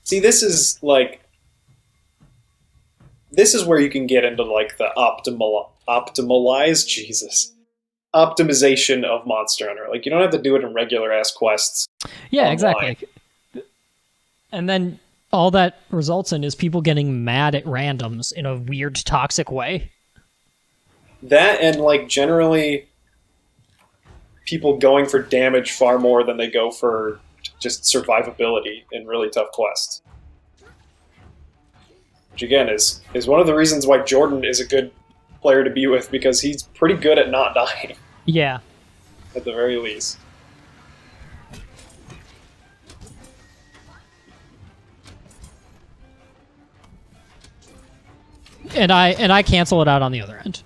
See, this is where you can get into like the optimalized optimization of Monster Hunter. Like you don't have to do it in regular ass quests. Yeah, online. exactly. And then all that results in is people getting mad at randoms in a weird, toxic way. That and like generally people going for damage far more than they go for just survivability in really tough quests. Which again is one of the reasons why Jordan is a good player to be with, because he's pretty good at not dying. Yeah. At the very least. And I cancel it out on the other end.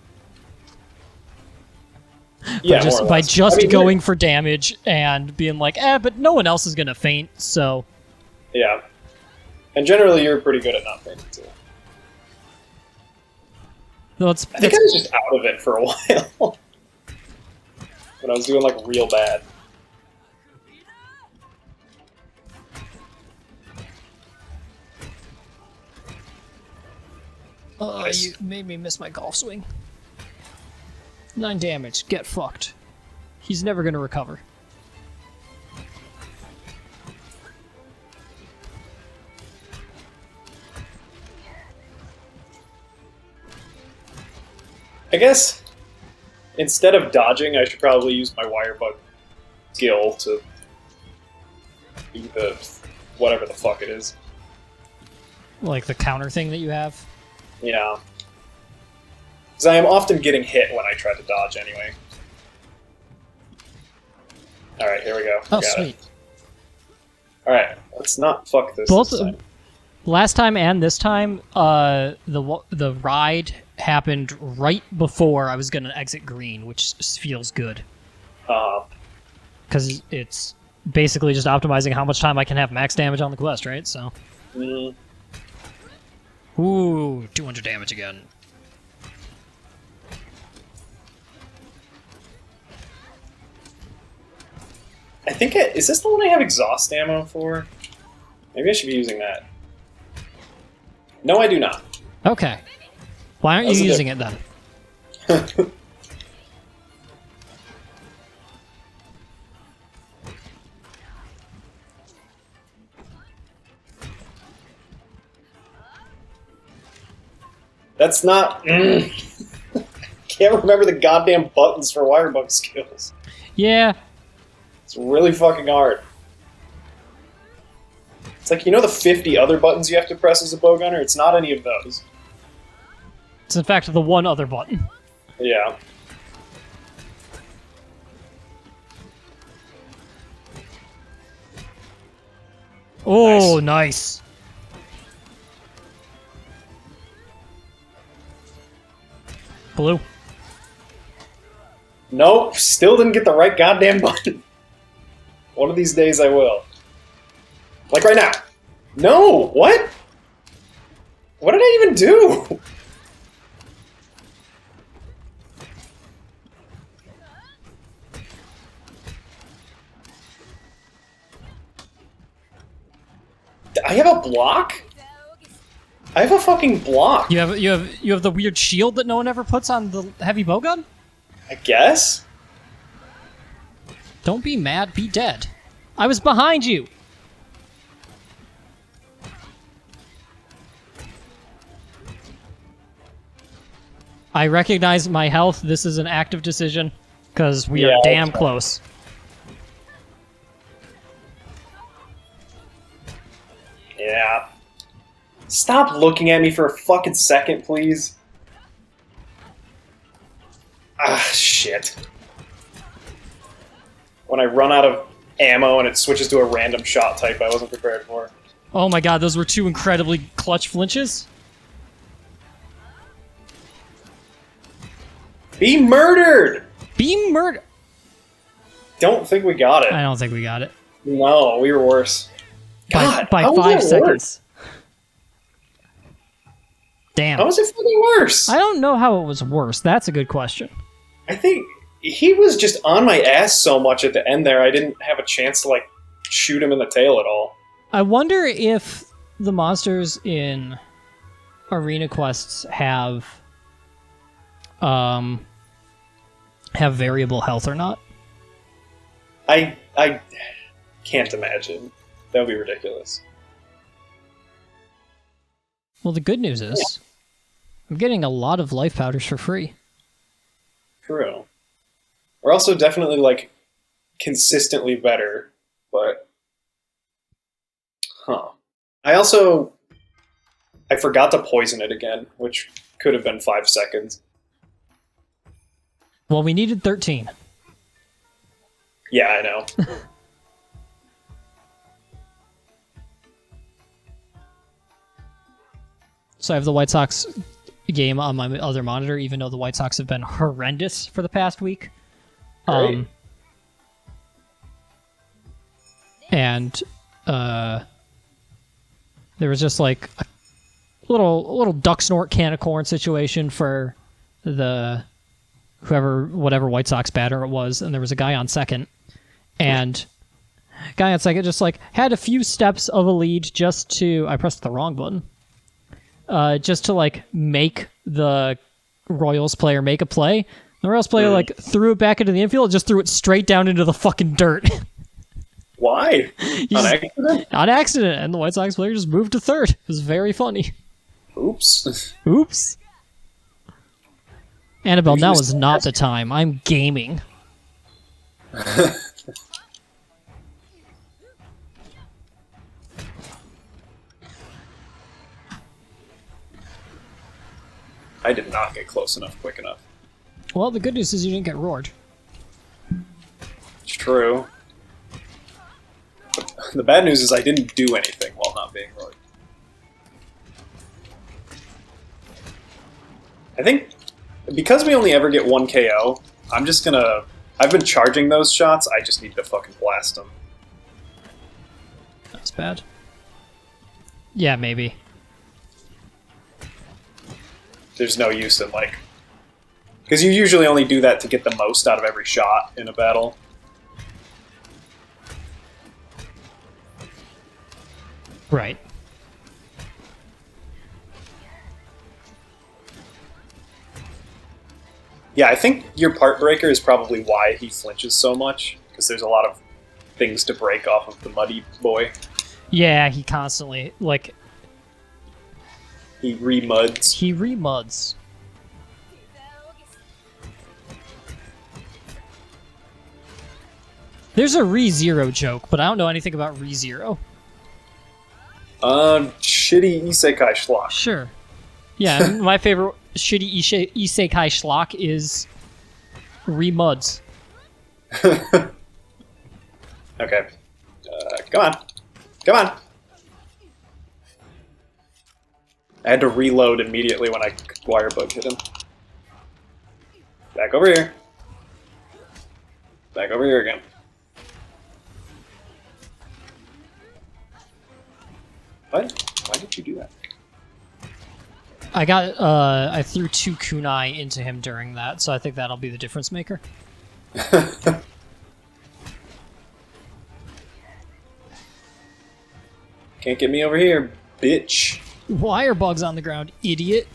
Yeah, by just going for damage and being like, but no one else is gonna faint, so. Yeah. And generally you're pretty good at not fainting too. No, I think I was just out of it for a while. When I was doing like real bad. Oh, nice. You made me miss my golf swing. 9 damage. Get fucked. He's never gonna recover. I guess instead of dodging, I should probably use my wire bug skill to be the whatever the fuck it is. Like the counter thing that you have? Yeah. Because I am often getting hit when I try to dodge anyway. Alright, here we go. Oh, sweet. Alright, let's not fuck this. Both last time and this time, the ride happened right before I was going to exit green, which feels good. Because it's basically just optimizing how much time I can have max damage on the quest, right? So. Ooh, 200 damage again. I think is this the one I have exhaust ammo for? Maybe I should be using that. No, I do not. Okay. Why aren't you using it then? That's not... Can't remember the goddamn buttons for wire bug skills. Yeah. It's really fucking hard. It's like, you know the 50 other buttons you have to press as a bowgunner? It's not any of those. It's in fact the one other button. Yeah. Oh, nice. Blue. Nope, still didn't get the right goddamn button. One of these days I will. Like right now. No! What? What did I even do? I have a block? I have a fucking block. You have the weird shield that no one ever puts on the heavy bowgun? I guess? Don't be mad, be dead. I was behind you! I recognize my health. This is an active decision, because we are damn close. Yeah. Stop looking at me for a fucking second, please. Ah, shit. When I run out of ammo and it switches to a random shot type I wasn't prepared for. Oh my god, those were 2 incredibly clutch flinches. Be murdered! Be murdered! Don't think we got it. I don't think we got it. No, we were worse. God, by 5 seconds. Damn. How was it fucking worse? I don't know how it was worse. That's a good question. I think he was just on my ass so much at the end there, I didn't have a chance to, like, shoot him in the tail at all. I wonder if the monsters in Arena Quests have variable health or not? I can't imagine. That would be ridiculous. Well, the good news is I'm getting a lot of life powders for free. True. We're also definitely, like, consistently better, but... Huh. I forgot to poison it again, which could have been 5 seconds. Well, we needed 13. Yeah, I know. So I have the White Sox game on my other monitor, even though the White Sox have been horrendous for the past week. Great. And there was just like a little duck snort can of corn situation for the whatever White Sox batter it was, and there was a guy on second, and guy on second just like had a few steps of a lead just to I pressed the wrong button. Just to like make the Royals player make a play. The Royals player like threw it back into the infield, just threw it straight down into the fucking dirt. Why? On accident? On accident, and the White Sox player just moved to third. It was very funny. Oops. Oops. Annabelle, now is not the time. I'm gaming. I did not get close enough quick enough. Well, the good news is you didn't get roared. It's true. The bad news is I didn't do anything while not being roared. I think because we only ever get 1 KO, I'm just gonna... I've been charging those shots, I just need to fucking blast them. That's bad. Yeah, maybe. There's no use in, like... Because you usually only do that to get the most out of every shot in a battle. Right. Yeah, I think your part breaker is probably why he flinches so much, because there's a lot of things to break off of the muddy boy. Yeah, he constantly, like... He remuds. He remuds. There's a ReZero joke, but I don't know anything about ReZero. Shitty isekai schlock. Sure. Yeah, my favorite shitty isekai schlock is remuds. Okay. Come on. Come on! I had to reload immediately when I wire bug hit him. Back over here. Back over here again. What? Why did you do that? I threw 2 kunai into him during that, so I think that'll be the difference maker. Can't get me over here, bitch. Wire bugs on the ground, idiot.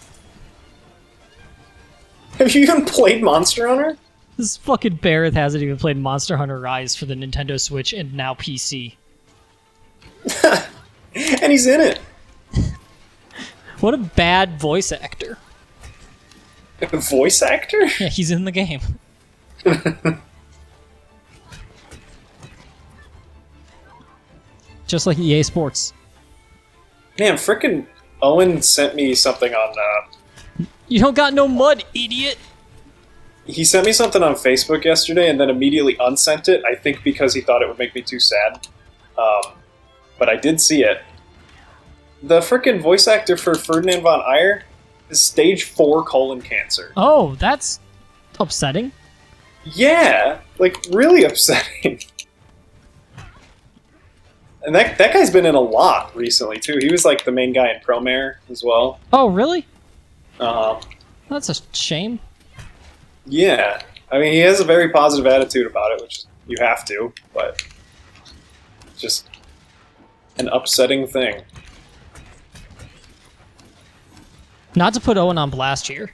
Have you even played Monster Hunter? This fucking Barrett hasn't even played Monster Hunter Rise for the Nintendo Switch and now PC. And he's in it. What a bad voice actor. A voice actor? Yeah, he's in the game. Just like EA Sports. Man, frickin' Owen sent me something on... You don't got no mud, idiot! He sent me something on Facebook yesterday and then immediately unsent it, I think because he thought it would make me too sad. But I did see it. The frickin' voice actor for Ferdinand von Aegir is stage 4 colon cancer. Oh, that's upsetting. Yeah, like, really upsetting. And that guy's been in a lot recently, too. He was, like, the main guy in Promare as well. Oh, really? Uh-huh. That's a shame. Yeah. I mean, he has a very positive attitude about it, which you have to, but it's just an upsetting thing. Not to put Owen on blast here.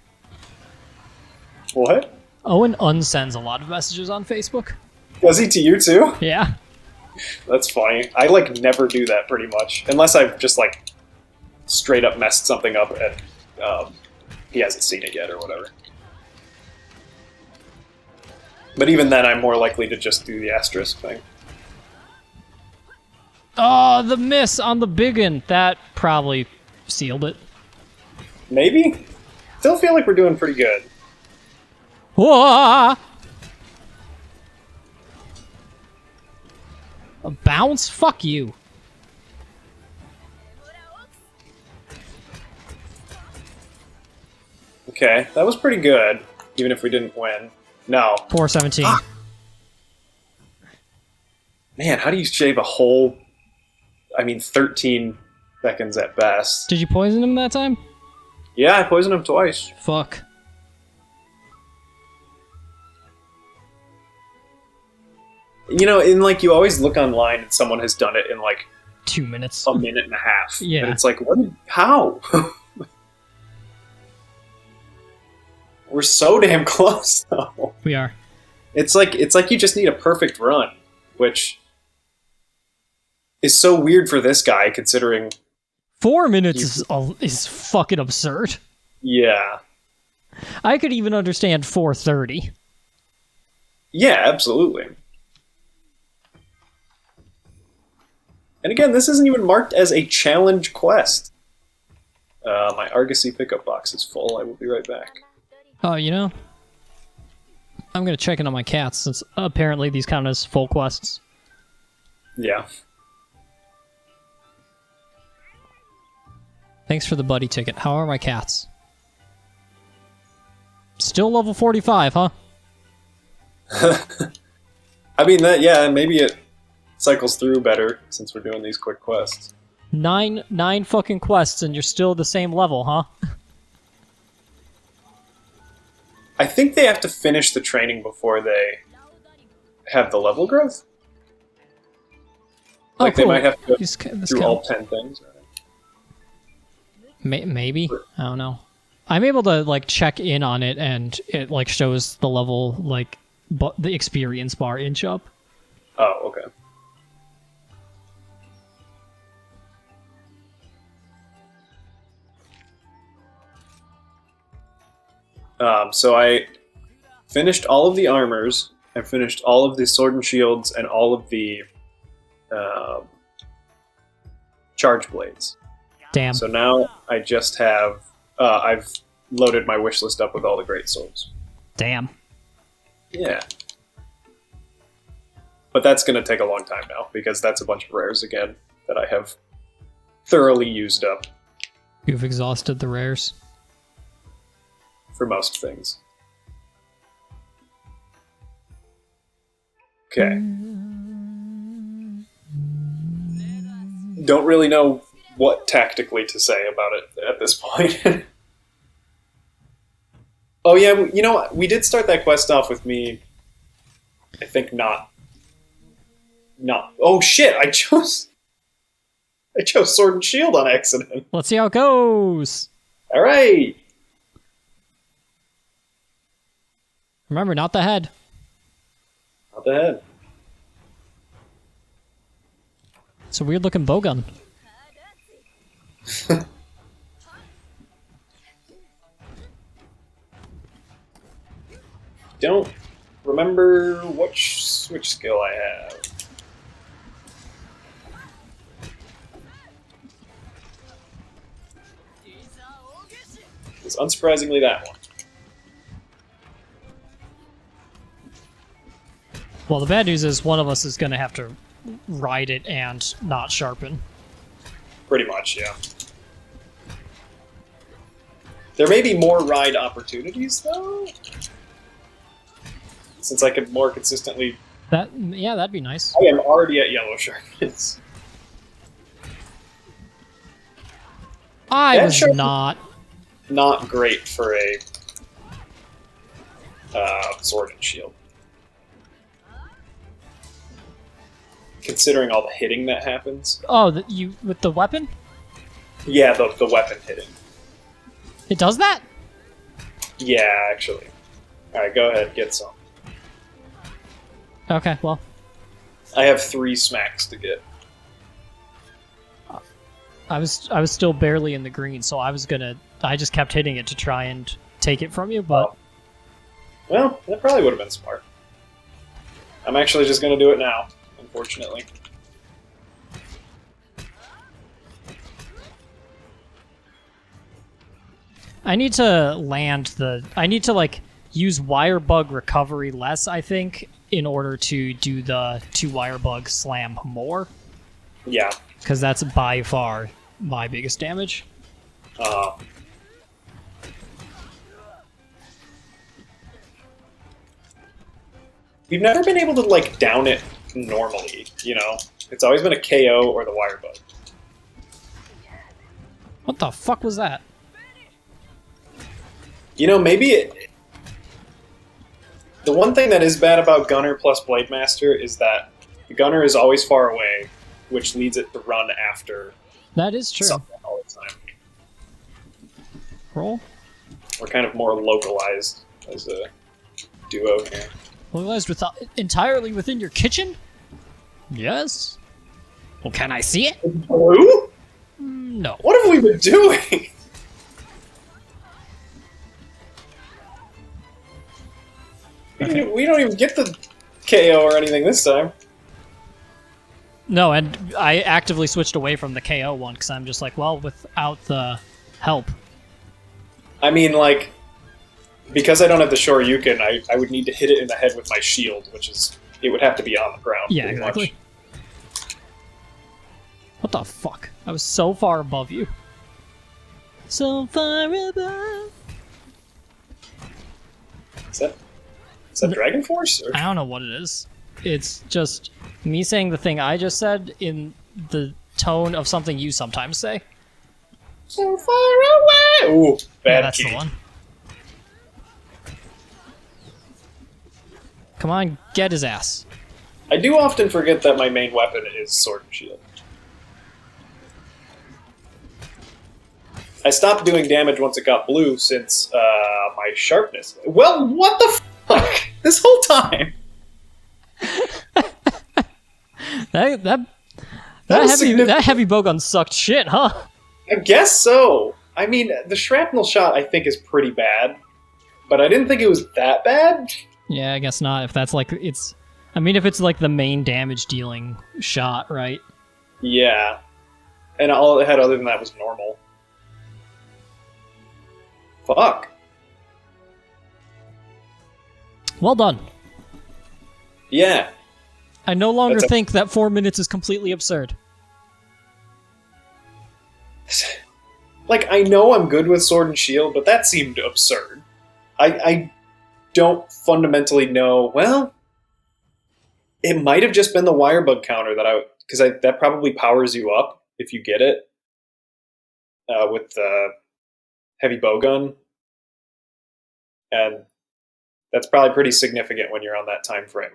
What? Owen unsends a lot of messages on Facebook. Does he to you too? Yeah. That's funny. I like never do that pretty much, unless I've just like straight up messed something up and he hasn't seen it yet or whatever. But even then, I'm more likely to just do the asterisk thing. Oh, the miss on the biggin. That probably sealed it. Maybe? Still feel like we're doing pretty good. Whoa! A bounce? Fuck you. Okay, that was pretty good, even if we didn't win. No. 417. Ah. Man, how do you shave a whole... 13 seconds at best. Did you poison him that time? Yeah, I poisoned him twice. Fuck. You know, you always look online and someone has done it in, 2 minutes. a minute and a half. Yeah. And it's like, how? We're so damn close, though. We are. It's like you just need a perfect run, which is so weird for this guy, considering... 4 minutes is fucking absurd. Yeah. I could even understand 4:30. Yeah, absolutely. And again, this isn't even marked as a challenge quest. My Argosy pickup box is full. I will be right back. Oh, you know, I'm gonna check in on my cats since apparently these count as full quests. Yeah. Thanks for the buddy ticket. How are my cats? Still level 45, huh? Maybe it cycles through better since we're doing these quick quests. Nine fucking quests and you're still the same level, huh? I think they have to finish the training before they have the level growth. Oh, They cool. might have to go This through all 10 things. Maybe? I don't know. I'm able to, check in on it and it, shows the level, the experience bar inch up. Oh, okay. So I finished all of the armors, I finished all of the sword and shields, and all of the charge blades. Damn. So now I just have... I've loaded my wish list up with all the great souls. Damn. Yeah. But that's going to take a long time now, because that's a bunch of rares again that I have thoroughly used up You've exhausted the rares. for most things. Okay. Don't really know what tactically to say about it at this point. Oh yeah, you know what? We did start that quest off with me, I think not... Oh shit, I chose Sword and Shield on accident. Let's see how it goes. Alright! Remember, not the head. Not the head. It's a weird looking bowgun. Don't remember which switch skill I have. It's unsurprisingly that one. Well, the bad news is one of us is going to have to ride it and not sharpen. Pretty much, yeah. There may be more ride opportunities, though? Since I could more consistently... Yeah, that'd be nice. I am already at yellow sharpness. I was not. Not great for a sword and shield. Considering all the hitting that happens. Oh, you with the weapon? Yeah, the weapon hitting. It does that? Yeah, actually. Alright, go ahead, get some. Okay, well. I have 3 smacks to get. I was still barely in the green, so I just kept hitting it to try and take it from you, but... Oh. Well, that probably would have been smart. I'm actually just gonna do it now, unfortunately. I need to like, use wire bug recovery less, I think, in order to do the 2 wire bug slam more. Yeah. Because that's by far my biggest damage. We've never been able to, like, down it normally, you know? It's always been a KO or the wire bug. What the fuck was that? You know, maybe the one thing that is bad about Gunner plus Blade Master is that the Gunner is always far away, which leads it to run after That is true. something all the time. Roll. We're kind of more localized as a duo here. Localized entirely within your kitchen? Yes. Well, can I see it? Blue? No. What have we been doing? We don't even get the KO or anything this time. No, and I actively switched away from the KO one because I'm just like, well, without the help. I mean, like, because I don't have the Shoryuken, I would need to hit it in the head with my shield, which is, it would have to be on the ground. Yeah, exactly. Much. What the fuck? I was so far above you. So far above. Is that Dragon Force? Or? I don't know what it is. It's just me saying the thing I just said in the tone of something you sometimes say. So far away! Ooh, bad Yeah, that's key. the one. Come on, get his ass. I do often forget that my main weapon is Sword and Shield. I stopped doing damage once it got blue since my sharpness. Well, what the fuck? This whole time. That heavy bowgun sucked shit, huh? I guess so. I mean, the shrapnel shot I think is pretty bad, but I didn't think it was that bad. Yeah, I guess not. If that's like it's, I mean, if it's like the main damage dealing shot, right? Yeah, and all it had other than that was normal. Fuck. Well done. Yeah. I no longer think that 4 minutes is completely absurd. Like, I know I'm good with Sword and Shield, but that seemed absurd. I don't fundamentally know. Well, it might have just been the wire bug counter because that probably powers you up if you get it with the heavy bowgun, and that's probably pretty significant when you're on that time frame.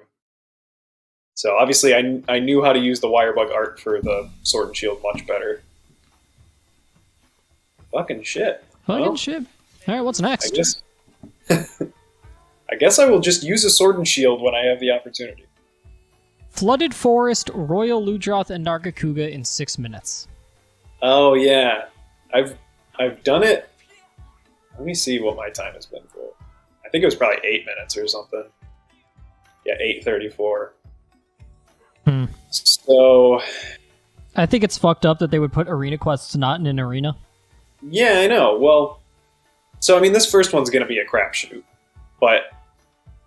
So obviously, I knew how to use the wire bug art for the Sword and Shield much better. Fucking shit. Fucking shit. All right, what's next? I guess I will just use a Sword and Shield when I have the opportunity. Flooded Forest, Royal Ludroth, and Nargacuga in 6 minutes. Oh yeah, I've done it. Let me see what my time has been for it. I think it was probably 8 minutes or something. Yeah, 8:34. So I think it's fucked up that they would put arena quests not in an arena. Yeah, I know. Well, so I mean, this first one's going to be a crapshoot, but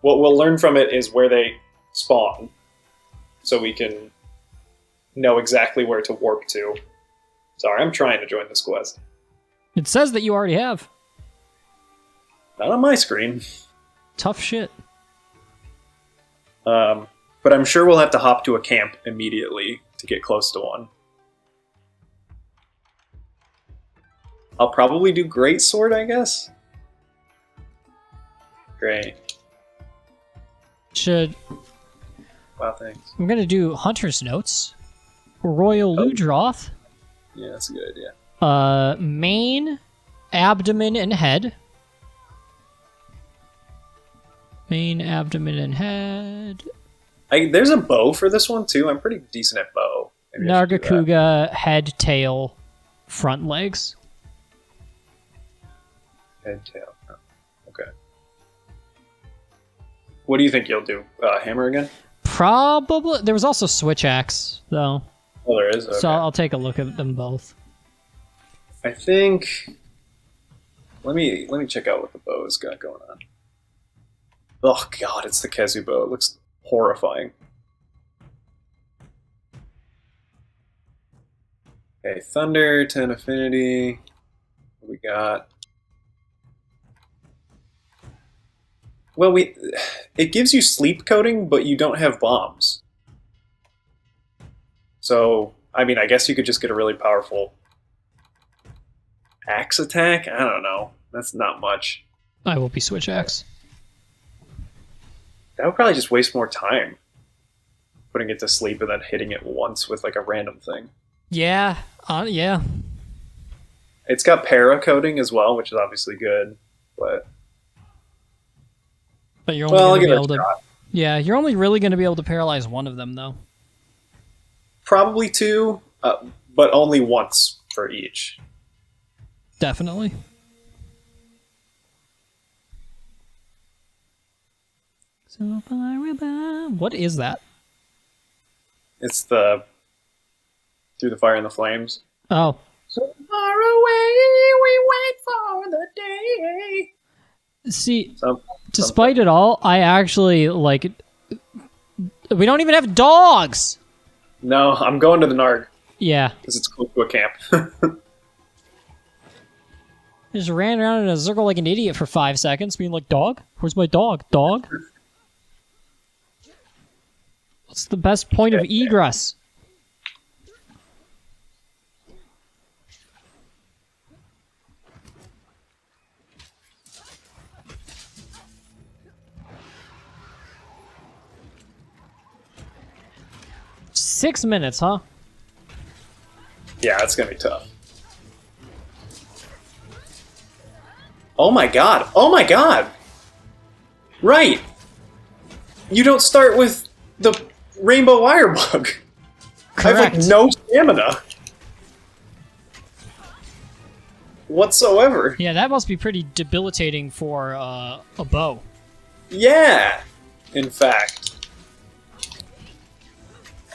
what we'll learn from it is where they spawn, so we can know exactly where to warp to. Sorry, I'm trying to join this quest. It says that you already have. Not on my screen. Tough shit. But I'm sure we'll have to hop to a camp immediately to get close to one. I'll probably do Greatsword, I guess. Great. Wow, thanks. I'm gonna do Hunter's Notes. Royal Ludroth. Yeah, that's a good idea. Main, abdomen and head. Main, abdomen, and head. There's a bow for this one too. I'm pretty decent at bow. Maybe I should do that. Nargacuga, head, tail, front legs. Head, tail. Oh, okay. What do you think you'll do? Hammer again? Probably. There was also switch axe, though. Oh, there is? Okay. So I'll take a look at them both. I think... Let me check out what the bow has got going on. Oh god, it's the Kezu bow. It looks horrifying. Okay, Thunder, 10 Affinity. What we got? Well, it gives you sleep coating, but you don't have bombs. So, I mean, I guess you could just get a really powerful axe attack? I don't know. That's not much. I will be switch axe. That would probably just waste more time. Putting it to sleep and then hitting it once with like a random thing. Yeah, yeah. It's got para coating as well, which is obviously good, but you're only going to be able to. Shot. Yeah, you're only really going to be able to paralyze one of them, though. Probably two, but only once for each. Definitely. So far above. What is that? It's the Through the Fire and the Flames. Oh. So far away, we wait for the day. See, despite it all, I actually like. We don't even have dogs. No, I'm going to the Narg. Yeah. Because it's close to a camp. Just ran around in a circle like an idiot for 5 seconds, being like, "Dog? Where's my dog? Dog? What's the best point of egress?" Six minutes, huh? Yeah, it's gonna be tough. Oh my god! Oh my god! Right! You don't start with the Rainbow Wire Bug. Correct. I have like no stamina. Whatsoever. Yeah, that must be pretty debilitating for a bow. Yeah! In fact.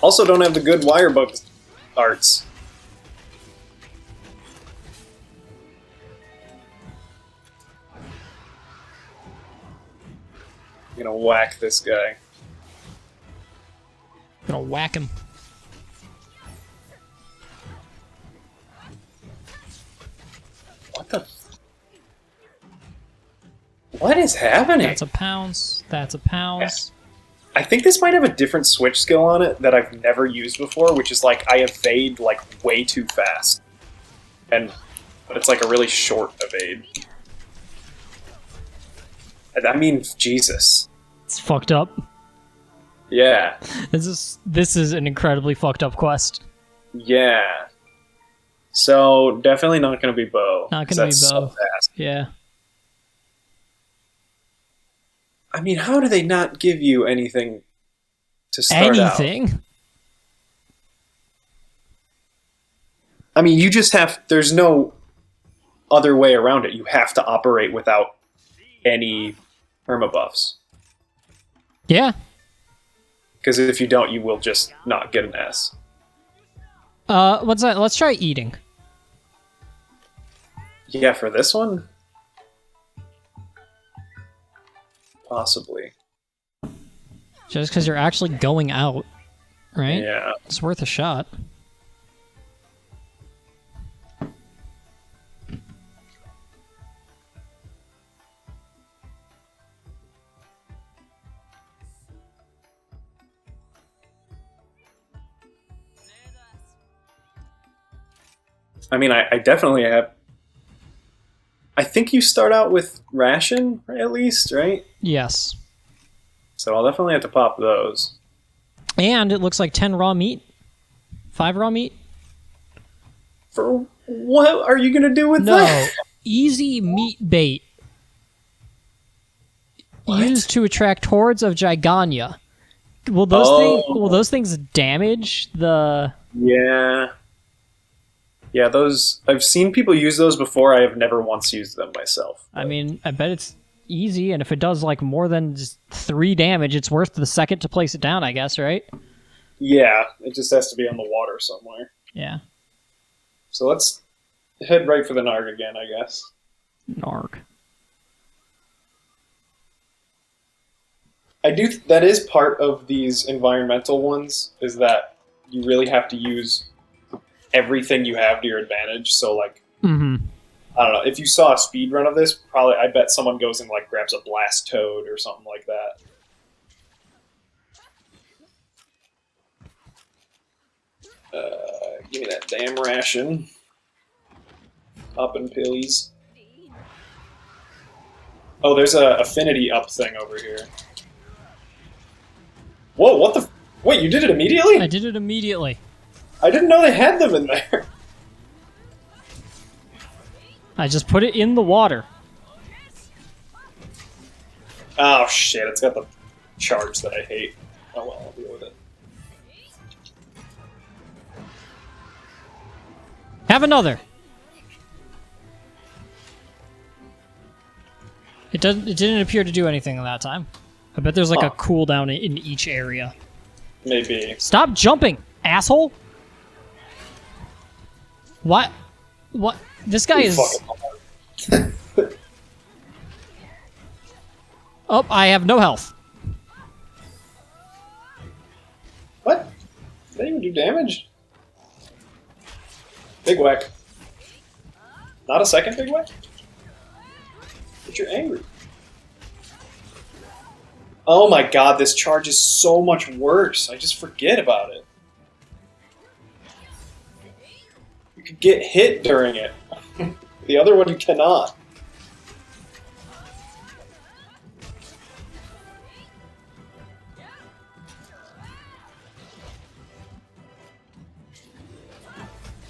Also don't have the good wire bug arts. I'm gonna whack this guy. Gonna whack him. What the? What is happening? That's a pounce. That's a pounce. I think this might have a different switch skill on it that I've never used before, which is like I evade like way too fast. But it's like a really short evade. I mean, Jesus. It's fucked up. Yeah. This is an incredibly fucked up quest. Yeah. So definitely not going to be bow. Not going to be bow. So fast. Yeah. I mean, how do they not give you anything to start out? Anything? I mean, you just have... There's no other way around it. You have to operate without any permabuffs. Yeah. Because if you don't, you will just not get an S. What's that? Let's try eating. Yeah, for this one? Possibly. Just because you're actually going out, right? Yeah. It's worth a shot. I mean, I definitely have... I think you start out with ration, at least, right? Yes. So I'll definitely have to pop those. And it looks like 10 raw meat. 5 raw meat? For what are you going to do with No. that? easy meat bait used to attract hordes of Gigania. Will those things damage the? Yeah. Yeah, those I've seen people use those before. I have never once used them myself. I mean, I bet it's easy, and if it does like more than just 3 damage, it's worth the second to place it down, I guess, right? Yeah, it just has to be on the water somewhere. Yeah. So let's head right for the Narg again, I guess. Narg. That is part of these environmental ones, is that you really have to use everything you have to your advantage. So, like, I don't know, if you saw a speed run of this, probably I bet someone goes and like grabs a blast toad or something like that. Give me that damn ration. Up and pillies. Oh, there's a affinity up thing over here. Whoa, what the? Wait, you did it immediately? I did it immediately. I didn't know they had them in there. I just put it in the water. Oh shit, it's got the charge that I hate. Oh well, I'll deal with it. Have another. It didn't appear to do anything that time. I bet there's like a cooldown in each area. Maybe. Stop jumping, asshole! What? What? This guy is... Oh, I have no health. What? Did that even do damage? Big whack. Not a second big whack? But you're angry. Oh my god, this charge is so much worse. I just forget about it. You could get hit during it. The other one you cannot.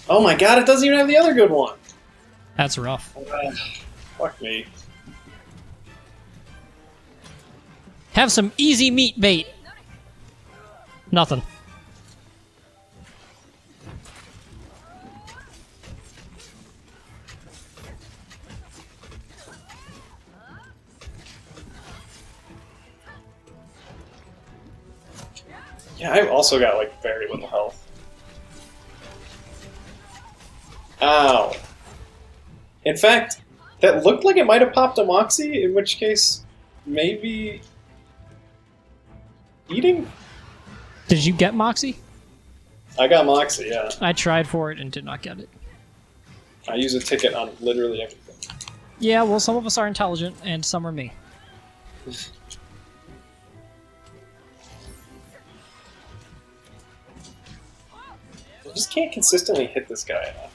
Oh my god, it doesn't even have the other good one. That's rough. Fuck me. Have some easy meat bait. Nothing. Yeah, I've also got like very little health. Ow. In fact, that looked like it might have popped a Moxie, in which case, maybe... eating? Did you get Moxie? I got Moxie, yeah. I tried for it and did not get it. I use a ticket on literally everything. Yeah, well, some of us are intelligent, and some are me. I just can't consistently hit this guy enough.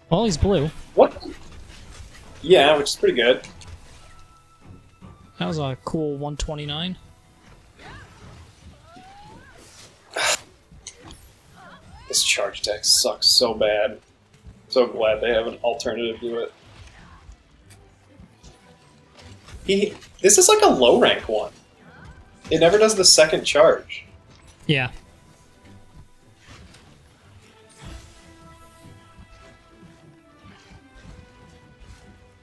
Well, he's blue. What? Yeah, which is pretty good. That was a cool 129. This charge deck sucks so bad. So glad they have an alternative to it. This is like a low rank one. It never does the second charge. Yeah.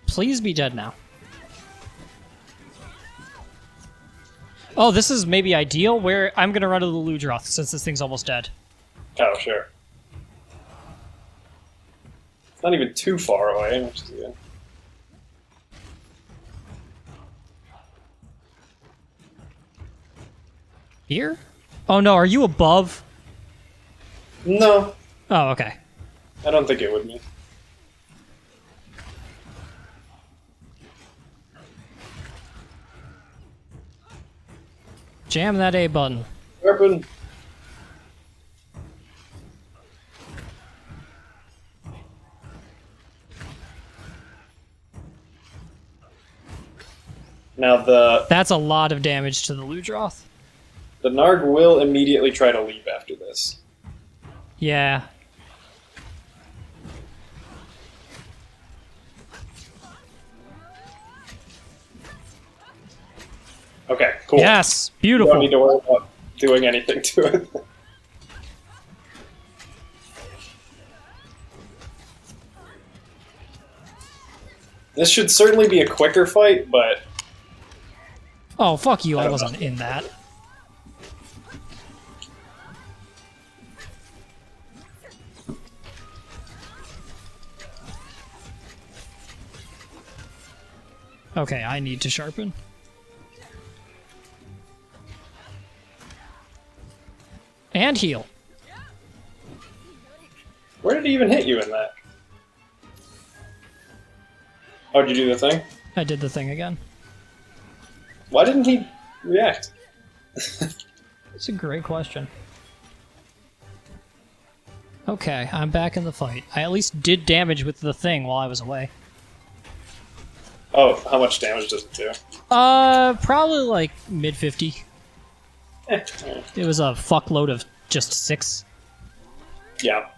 Please be dead now. Oh, this is maybe ideal, where I'm going to run to the Ludroth since this thing's almost dead. Oh, sure. It's not even too far away, which is good. Here? Oh no, are you above? No, Oh, okay. I don't think it would be. Jam that A button. Weapon. Now That's a lot of damage to the Ludroth. The Narg will immediately try to leave after this. Yeah. Okay, cool. Yes, You beautiful. don't need to worry about doing anything to it. This should certainly be a quicker fight, but... Oh, fuck you, I don't wasn't know. in that. Okay, I need to sharpen. And heal. Where did he even hit you in that? Oh, did you do the thing? I did the thing again. Why didn't he react? It's a great question. Okay, I'm back in the fight. I at least did damage with the thing while I was away. Oh, how much damage does it do? Probably like mid-50. Eh. It was a fuckload of just 6. Yeah.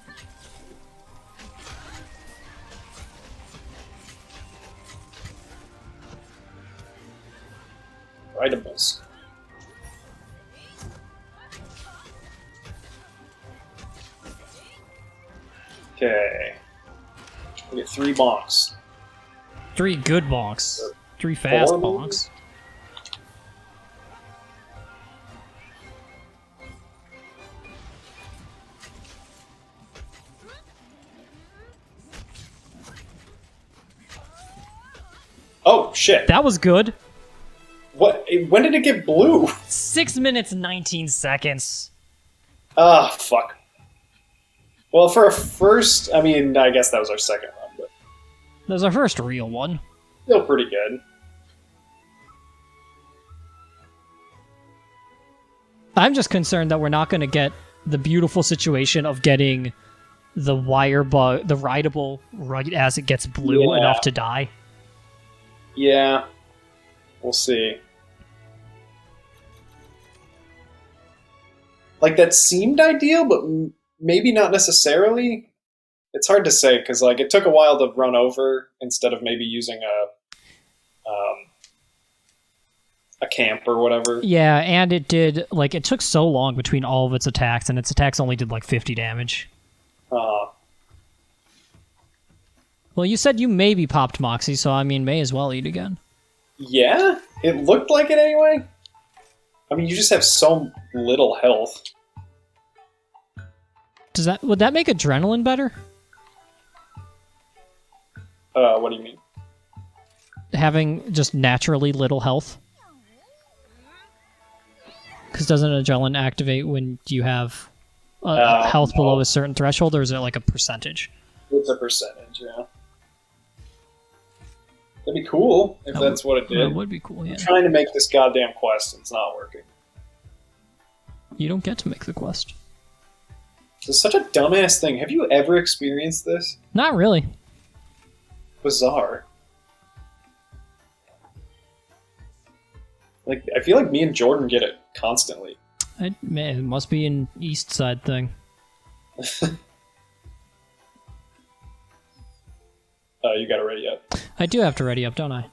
Items. Okay. We get 3 bonks. 3 good bonks. 3 fast 4 bonks. Oh, shit. That was good. What? When did it get blue? 6 minutes 19 seconds. Ah, fuck. Well, for a first, I mean, I guess that was our second run, but That was our first real one. still pretty good. I'm just concerned that we're not going to get the beautiful situation of getting the wire bug, the rideable right as it gets blue Yeah. enough to die. Yeah. We'll see. Like, that seemed ideal, but maybe not necessarily. It's hard to say, because, like, it took a while to run over instead of maybe using a camp or whatever. Yeah, and it did, like, it took so long between all of its attacks, and its attacks only did like 50 damage. Well, you said you maybe popped Moxie, so I mean, may as well eat again. Yeah? It looked like it anyway? I mean, you just have so little health. Would that make adrenaline better? What do you mean? Having just naturally little health? Because doesn't adrenaline activate when you have health below a certain threshold, or is it like a percentage? It's a percentage, yeah. That'd be cool if that's what it did. That would be cool, yeah. I'm trying to make this goddamn quest and it's not working. You don't get to make the quest. This is such a dumbass thing. Have you ever experienced this? Not really. Bizarre. Like, I feel like me and Jordan get it constantly. Man, it must be an East Side thing. You got it ready up. I do have to ready up, don't I?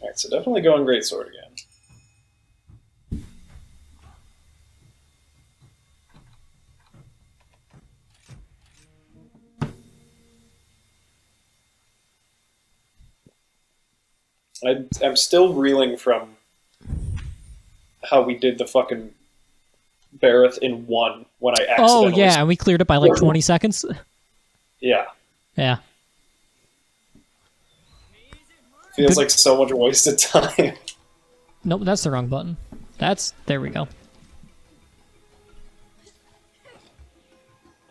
Alright, so definitely going Greatsword again. I'm still reeling from how we did the fucking Bareth in 1 when I Oh, accidentally... yeah, and we cleared it by like 20 seconds. Yeah. Yeah. Feels like so much wasted time. Nope, that's the wrong button. There we go.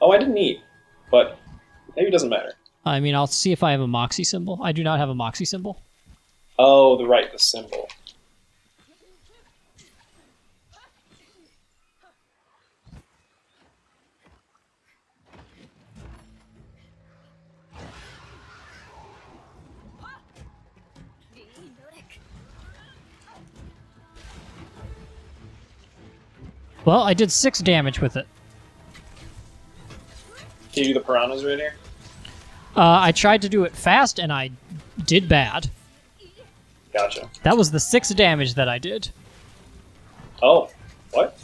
Oh, I didn't eat, but maybe it doesn't matter. I mean, I'll see if I have a Moxie symbol. I do not have a Moxie symbol. Oh, the symbol. Well, I did 6 damage with it. Can you do the piranhas right here? I tried to do it fast, and I did bad. Gotcha. That was the 6 damage that I did. Oh, what?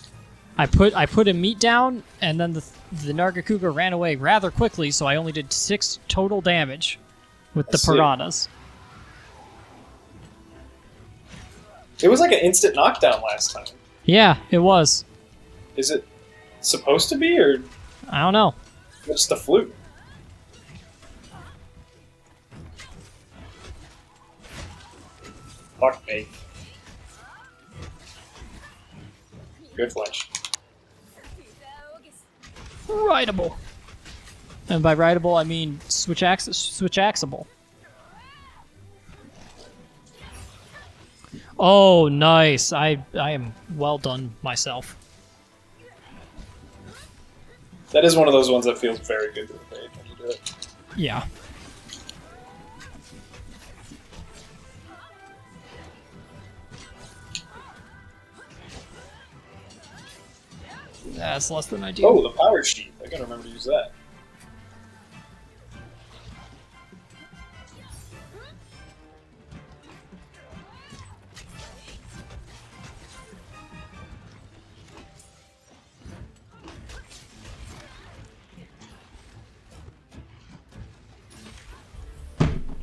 I put a meat down, and then the Nargacuga ran away rather quickly, so I only did 6 total damage with the piranhas. It was like an instant knockdown last time. Yeah, it was. Is it supposed to be, or I don't know. just a fluke? Fuck me. Good flinch. Rideable. And by rideable, I mean switch axable. Oh, nice. I am well done myself. That is one of those ones that feels very good to the page when you do it. Yeah. That's less than ideal. Oh, the power sheet. I gotta remember to use that.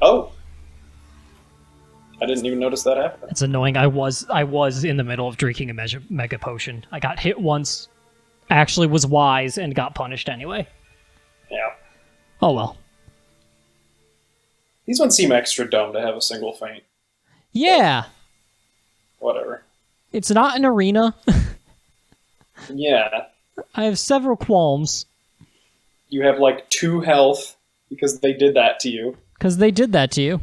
Oh! I didn't even notice that happened. It's annoying. I was in the middle of drinking a mega potion. I got hit once, actually was wise, and got punished anyway. Yeah. Oh well. These ones seem extra dumb to have a single feint. Yeah. Whatever. It's not an arena. Yeah. I have several qualms. You have like 2 health because they did that to you. Because they did that to you.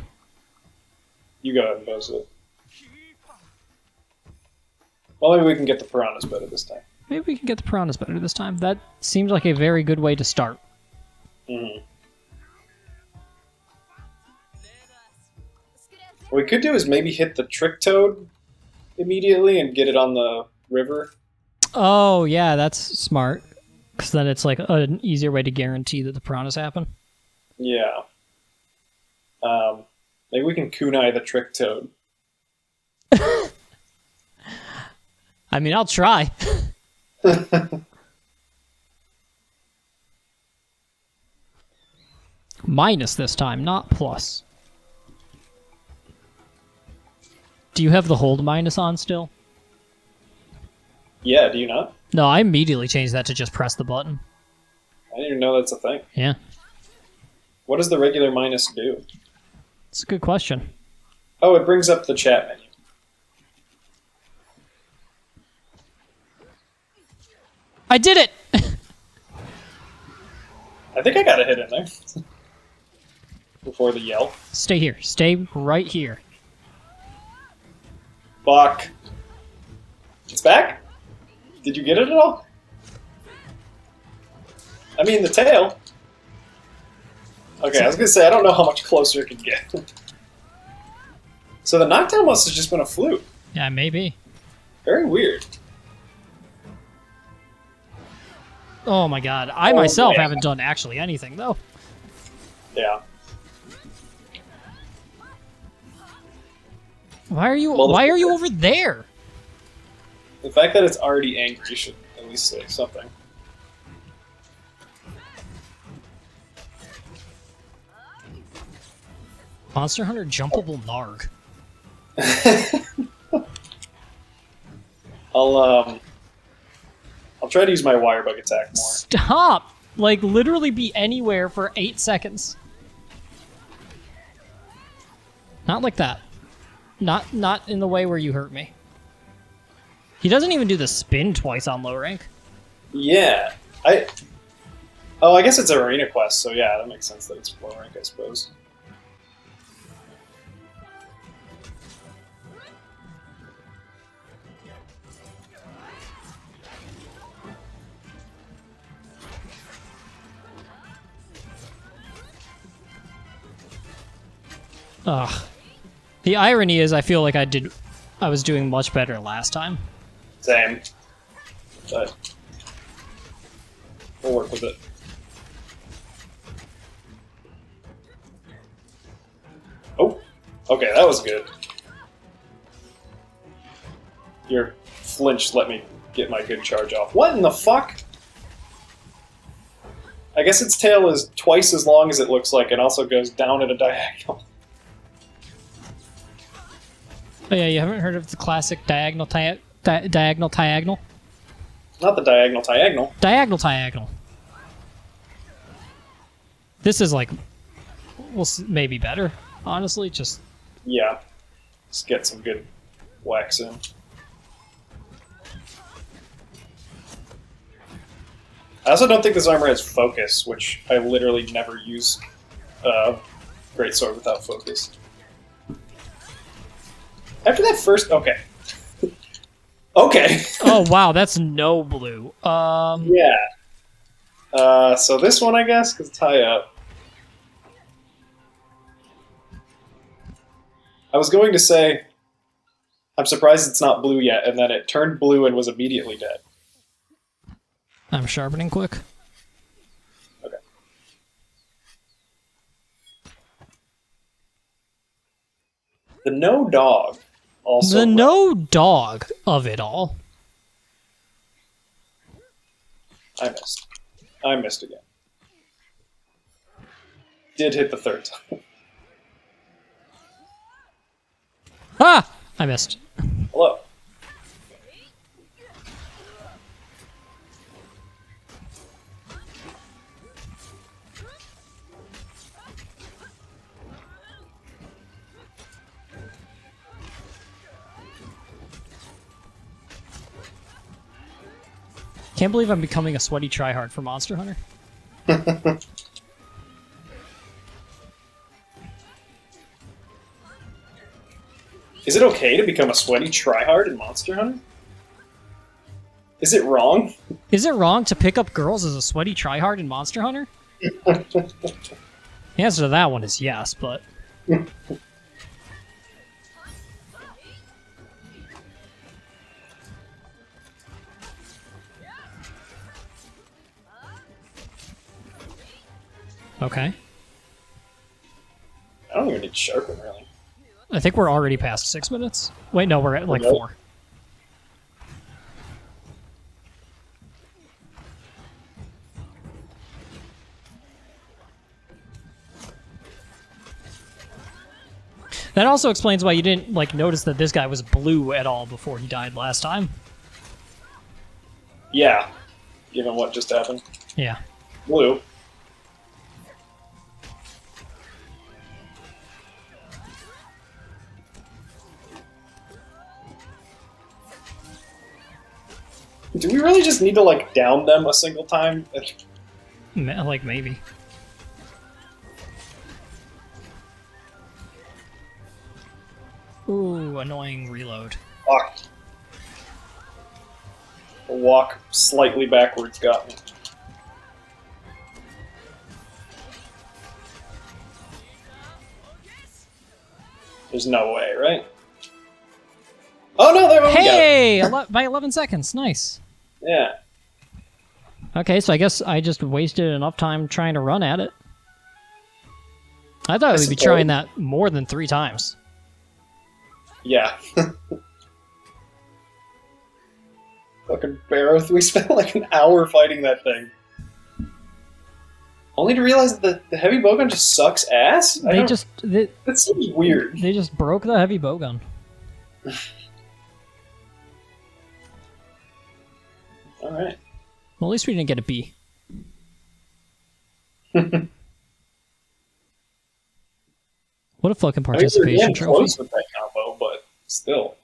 You go ahead and pose it. Well, maybe we can get the piranhas better this time. Maybe we can get the piranhas better this time. That seems like a very good way to start. Mm-hmm. What we could do is maybe hit the trick toad immediately and get it on the river. Oh, yeah, that's smart. Because then it's like an easier way to guarantee that the piranhas happen. Yeah. Maybe we can kunai the trick toad. I mean, I'll try. Minus this time, not plus. Do you have the hold minus on still? Yeah, do you not? No, I immediately changed that to just press the button. I didn't even know that's a thing. Yeah. What does the regular minus do? It's a good question. Oh, it brings up the chat menu. I did it! I think I got a hit in there. Before the yell. Stay here. Stay right here. Fuck. It's back? Did you get it at all? I mean, the tail. Okay, I was gonna say, I don't know how much closer it can get. So the knockdown must have just been a fluke. Yeah, maybe. Very weird. Oh my god. I myself man. haven't done actually anything, though. Yeah. Why are you over there? The fact that it's already angry should at least say something. Monster Hunter jumpable Narg. I'll try to use my wire bug attack more. Stop! Like, literally be anywhere for 8 seconds. Not like that. Not in the way where you hurt me. He doesn't even do the spin twice on low rank. Yeah. I guess it's an arena quest, so yeah, that makes sense that it's low rank, I suppose. Ugh. The irony is I feel like I was doing much better last time. Same. but we'll work with it. Oh, okay, that was good. Your flinch let me get my good charge off. What in the fuck? I guess its tail is twice as long as it looks like and also goes down at a diagonal. Oh yeah, you haven't heard of the classic diagonal diagonal? Not the diagonal diagonal. Diagonal. This is like, maybe better, honestly. Just Yeah. Just get some good whacks in. I also don't think this armor has focus, which I literally never use Greatsword without focus. After that first... Okay. Okay. oh wow, that's no blue. Yeah. So this one, I guess, because tie up. I was going to say, I'm surprised it's not blue yet, and then it turned blue and was immediately dead. I'm sharpening quick. Okay. The no dog also. The no dog of it all. I missed. I missed again. Did hit the third time. Ah! I missed. Hello. Can't believe I'm becoming a sweaty tryhard for Monster Hunter. Is it okay to become a sweaty tryhard in Monster Hunter? Is it wrong? Is it wrong to pick up girls as a sweaty tryhard in Monster Hunter? The answer to that one is yes, but... Okay. I don't even need sharpen, really. I think we're already past 6 minutes. Wait, no, we're at like Nope. 4. That also explains why you didn't like notice that this guy was blue at all before he died last time. Yeah. Given what just happened. Yeah. Blue. Do we really just need to, like, down them a single time? Like, maybe. Ooh, annoying reload. Fuck. The walk slightly backwards got me. There's no way, right? Oh no, there we go. Hey! By 11 seconds. Nice. Yeah. Okay, so I guess I just wasted enough time trying to run at it. I thought we'd be suppose. trying that more than 3 times. Yeah. Fucking Barroth, we spent like an hour fighting that thing. Only to realize that the heavy bowgun just sucks ass? That seems weird. They just broke the heavy bowgun. Alright. Well, at least we didn't get a B. What a fucking I mean, we're participation getting trophy. close with that combo, but still.